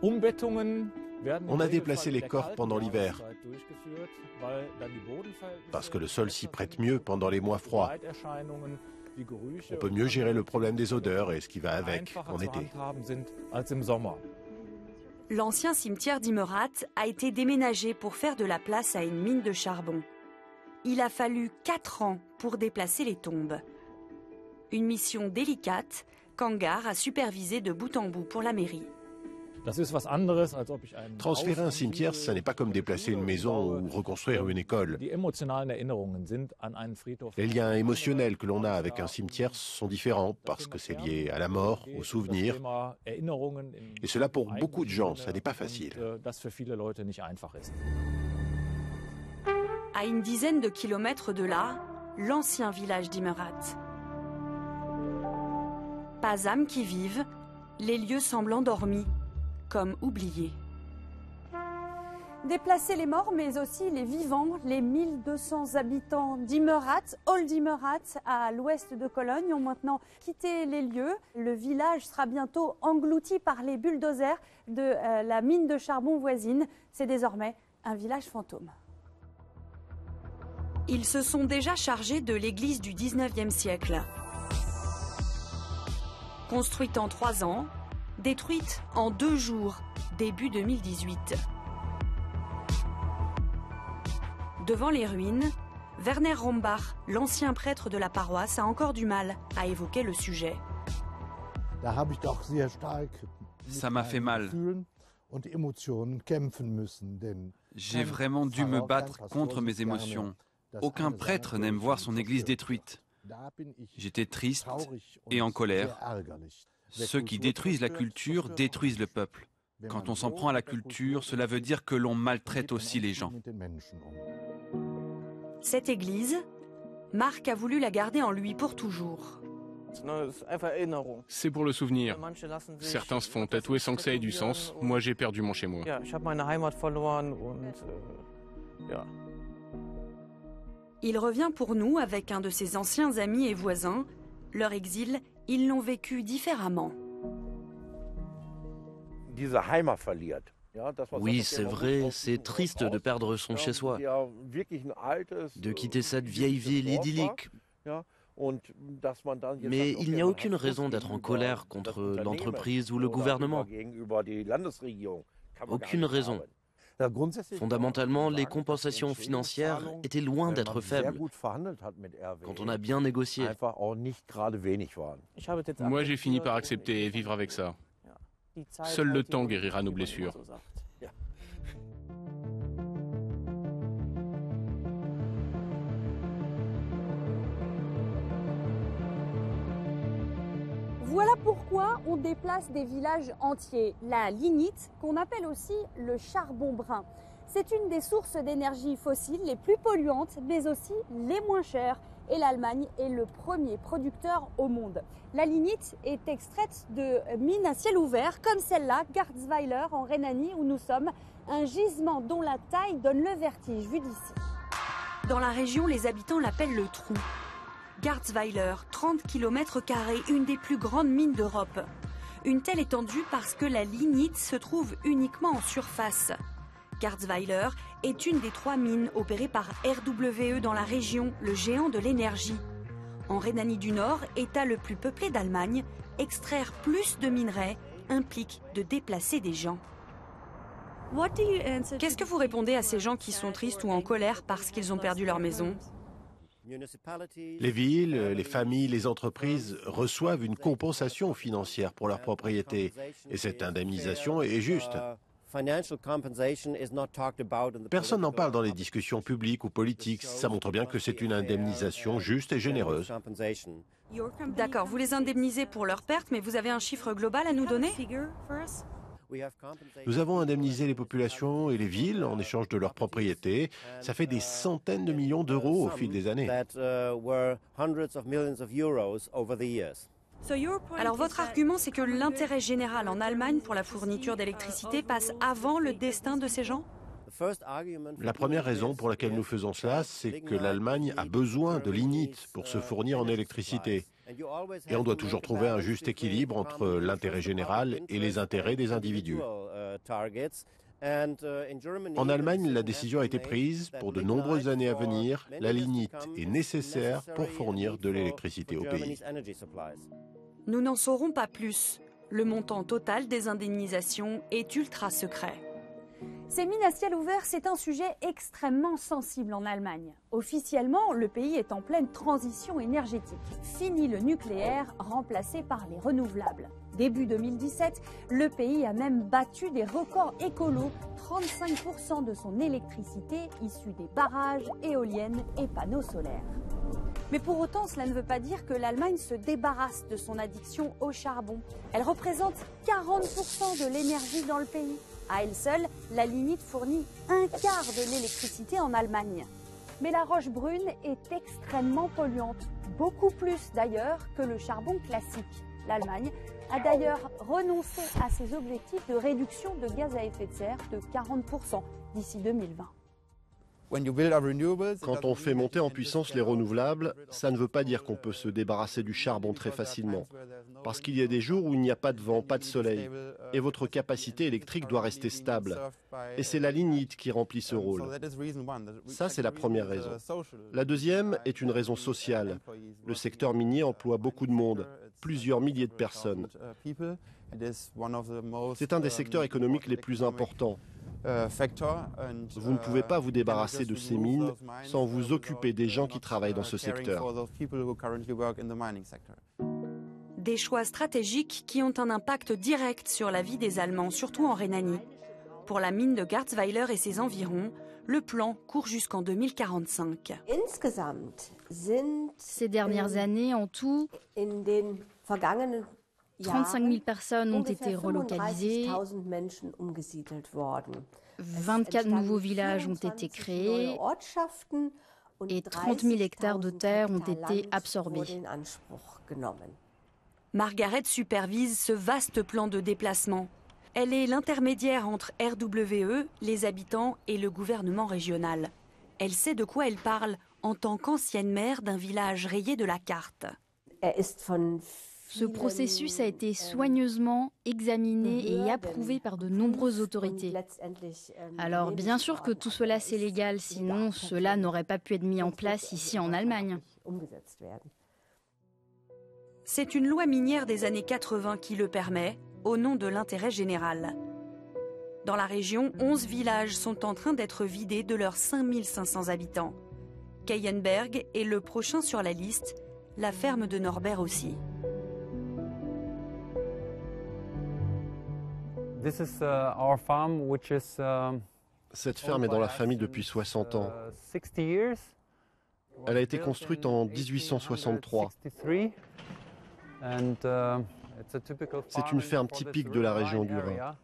On a déplacé les corps pendant l'hiver, parce que le sol s'y prête mieux pendant les mois froids. On peut mieux gérer le problème des odeurs et ce qui va avec en été. L'ancien cimetière d'Immerat a été déménagé pour faire de la place à une mine de charbon. Il a fallu 4 ans pour déplacer les tombes. Une mission délicate qu'Angar a supervisée de bout en bout pour la mairie. Transférer un cimetière, ça n'est pas comme déplacer une maison ou reconstruire une école. Les liens émotionnels que l'on a avec un cimetière sont différents parce que c'est lié à la mort, aux souvenirs. Et cela pour beaucoup de gens, ça n'est pas facile. À une dizaine de kilomètres de là, l'ancien village d'Immerat. Pas âme qui vive, les lieux semblent endormis, comme oubliés. Déplacer les morts, mais aussi les vivants, les 1200 habitants d'Immerat, Old Immerat, à l'ouest de Cologne, ont maintenant quitté les lieux. Le village sera bientôt englouti par les bulldozers de la mine de charbon voisine. C'est désormais un village fantôme. Ils se sont déjà chargés de l'église du 19e siècle. Construite en 3 ans, détruite en 2 jours, début 2018. Devant les ruines, Werner Rombach, l'ancien prêtre de la paroisse, a encore du mal à évoquer le sujet. Ça m'a fait mal. J'ai vraiment dû me battre contre mes émotions. Aucun prêtre n'aime voir son église détruite. J'étais triste et en colère. Ceux qui détruisent la culture détruisent le peuple. Quand on s'en prend à la culture, cela veut dire que l'on maltraite aussi les gens. Cette église, Marc a voulu la garder en lui pour toujours. C'est pour le souvenir. Certains se font tatouer sans que ça ait du sens. Moi, j'ai perdu mon chez-moi. Il revient pour nous avec un de ses anciens amis et voisins. Leur exil, ils l'ont vécu différemment. Oui, c'est vrai, c'est triste de perdre son chez-soi, de quitter cette vieille ville idyllique. Mais il n'y a aucune raison d'être en colère contre l'entreprise ou le gouvernement. Aucune raison. Fondamentalement, les compensations financières étaient loin d'être faibles quand on a bien négocié. Moi, j'ai fini par accepter et vivre avec ça. Seul le temps guérira nos blessures. Voilà pourquoi on déplace des villages entiers. La lignite, qu'on appelle aussi le charbon brun. C'est une des sources d'énergie fossile les plus polluantes, mais aussi les moins chères. Et l'Allemagne est le premier producteur au monde. La lignite est extraite de mines à ciel ouvert, comme celle-là, Garzweiler, en Rhénanie, où nous sommes. Un gisement dont la taille donne le vertige, vu d'ici. Dans la région, les habitants l'appellent le trou. Garzweiler, 30 km², une des plus grandes mines d'Europe. Une telle étendue parce que la lignite se trouve uniquement en surface. Garzweiler est une des 3 mines opérées par RWE dans la région, le géant de l'énergie. En Rhénanie du Nord, État le plus peuplé d'Allemagne, extraire plus de minerais implique de déplacer des gens. Qu'est-ce que vous répondez à ces gens qui sont tristes ou en colère parce qu'ils ont perdu leur maison ? Les villes, les familles, les entreprises reçoivent une compensation financière pour leur propriété. Et cette indemnisation est juste. Personne n'en parle dans les discussions publiques ou politiques. Ça montre bien que c'est une indemnisation juste et généreuse. D'accord, vous les indemnisez pour leurs pertes, mais vous avez un chiffre global à nous donner ? Nous avons indemnisé les populations et les villes en échange de leurs propriétés. Ça fait des centaines de millions d'euros au fil des années. Alors votre argument, c'est que l'intérêt général en Allemagne pour la fourniture d'électricité passe avant le destin de ces gens ? La première raison pour laquelle nous faisons cela, c'est que l'Allemagne a besoin de lignite pour se fournir en électricité. Et on doit toujours trouver un juste équilibre entre l'intérêt général et les intérêts des individus. En Allemagne, la décision a été prise. Pour de nombreuses années à venir, la lignite est nécessaire pour fournir de l'électricité au pays. Nous n'en saurons pas plus. Le montant total des indemnisations est ultra secret. Ces mines à ciel ouvert, c'est un sujet extrêmement sensible en Allemagne. Officiellement, le pays est en pleine transition énergétique. Fini le nucléaire, remplacé par les renouvelables. Début 2017, le pays a même battu des records écolos, 35% de son électricité issue des barrages, éoliennes et panneaux solaires. Mais pour autant, cela ne veut pas dire que l'Allemagne se débarrasse de son addiction au charbon. Elle représente 40% de l'énergie dans le pays. À elle seule, la lignite fournit un quart de l'électricité en Allemagne. Mais la roche brune est extrêmement polluante, beaucoup plus d'ailleurs que le charbon classique. L'Allemagne a d'ailleurs renoncé à ses objectifs de réduction de gaz à effet de serre de 40% d'ici 2020. Quand on fait monter en puissance les renouvelables, ça ne veut pas dire qu'on peut se débarrasser du charbon très facilement. Parce qu'il y a des jours où il n'y a pas de vent, pas de soleil. Et votre capacité électrique doit rester stable. Et c'est la lignite qui remplit ce rôle. Ça, c'est la première raison. La deuxième est une raison sociale. Le secteur minier emploie beaucoup de monde, plusieurs milliers de personnes. C'est un des secteurs économiques les plus importants. Vous ne pouvez pas vous débarrasser de ces mines sans vous occuper des gens qui travaillent dans ce secteur. Des choix stratégiques qui ont un impact direct sur la vie des Allemands, surtout en Rhénanie. Pour la mine de Garzweiler et ses environs, le plan court jusqu'en 2045. Ces dernières années, en tout, 35 000 personnes ont été relocalisées, 24 nouveaux villages ont été créés et 30 000 hectares de terre ont été absorbés. Margaret supervise ce vaste plan de déplacement. Elle est l'intermédiaire entre RWE, les habitants et le gouvernement régional. Elle sait de quoi elle parle en tant qu'ancienne maire d'un village rayé de la carte. Ce processus a été soigneusement examiné et approuvé par de nombreuses autorités. Alors bien sûr que tout cela c'est légal, sinon cela n'aurait pas pu être mis en place ici en Allemagne. C'est une loi minière des années 80 qui le permet, au nom de l'intérêt général. Dans la région, 11 villages sont en train d'être vidés de leurs 5500 habitants. Keienberg est le prochain sur la liste, la ferme de Norbert aussi. Cette ferme est dans la famille depuis 60 ans. Elle a été construite en 1863. C'est une ferme typique de la région du Rhin.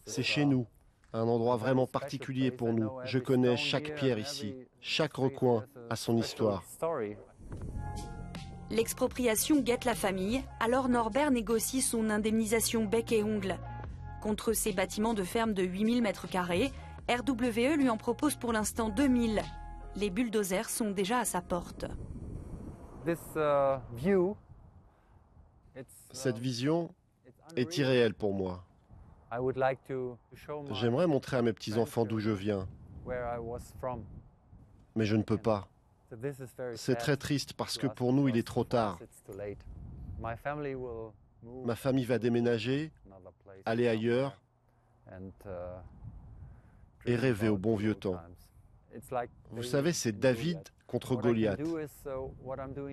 C'est chez nous, un endroit vraiment particulier pour nous. Je connais chaque pierre ici, chaque recoin a son histoire. L'expropriation guette la famille, alors Norbert négocie son indemnisation bec et ongle. Contre ses bâtiments de ferme de 8000 m², RWE lui en propose pour l'instant 2000. Les bulldozers sont déjà à sa porte. Cette vision est irréelle pour moi. J'aimerais montrer à mes petits-enfants d'où je viens, mais je ne peux pas. C'est très triste parce que pour nous, il est trop tard. Ma famille va déménager, aller ailleurs et rêver au bon vieux temps. Vous savez, c'est David contre Goliath.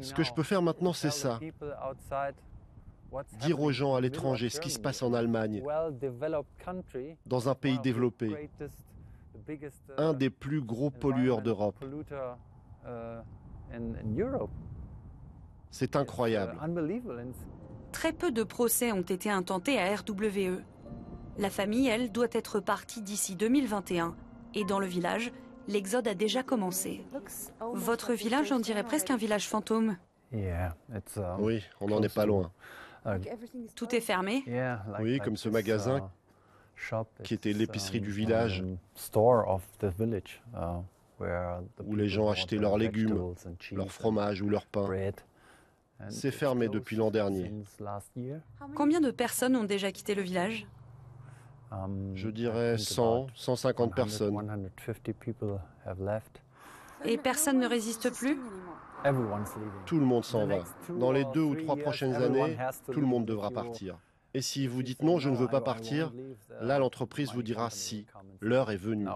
Ce que je peux faire maintenant, c'est ça. Dire aux gens à l'étranger ce qui se passe en Allemagne, dans un pays développé, un des plus gros pollueurs d'Europe. C'est incroyable. Très peu de procès ont été intentés à RWE. La famille, elle, doit être partie d'ici 2021. Et dans le village, l'exode a déjà commencé. Votre village, on dirait presque un village fantôme. Oui, on n'en est pas loin. Tout est fermé? Oui, comme ce magasin qui était l'épicerie du village, où les gens achetaient leurs légumes, leur fromage ou leur pain. C'est fermé depuis l'an dernier. Combien de personnes ont déjà quitté le village? Je dirais 100, 150 personnes. Et personne ne résiste plus? Tout le monde s'en va. Dans les 2 ou 3 prochaines années, tout le monde devra partir. Et si vous dites non, je ne veux pas partir, là l'entreprise vous dira si, l'heure est venue.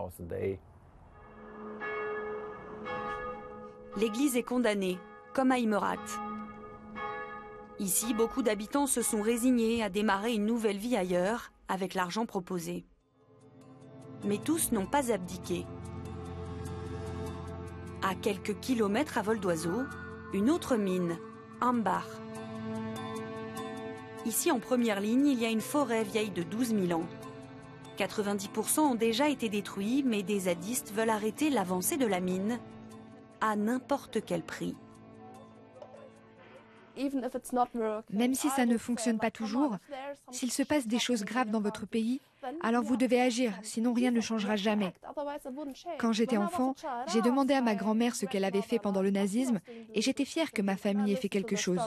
L'église est condamnée, comme à Imerat. Ici, beaucoup d'habitants se sont résignés à démarrer une nouvelle vie ailleurs avec l'argent proposé. Mais tous n'ont pas abdiqué. À quelques kilomètres à vol d'oiseau, une autre mine, Ambar. Ici, en première ligne, il y a une forêt vieille de 12 000 ans. 90% ont déjà été détruits, mais des zadistes veulent arrêter l'avancée de la mine à n'importe quel prix. Même si ça ne fonctionne pas toujours, s'il se passe des choses graves dans votre pays, alors vous devez agir, sinon rien ne changera jamais. Quand j'étais enfant, j'ai demandé à ma grand-mère ce qu'elle avait fait pendant le nazisme et j'étais fière que ma famille ait fait quelque chose.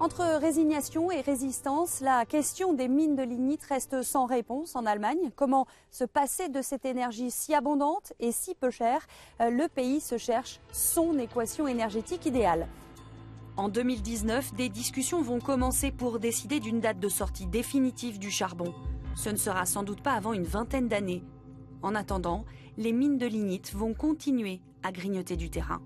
Entre résignation et résistance, la question des mines de lignite reste sans réponse en Allemagne. Comment se passer de cette énergie si abondante et si peu chère? Le pays se cherche son équation énergétique idéale. En 2019, des discussions vont commencer pour décider d'une date de sortie définitive du charbon. Ce ne sera sans doute pas avant une vingtaine d'années. En attendant, les mines de lignite vont continuer à grignoter du terrain.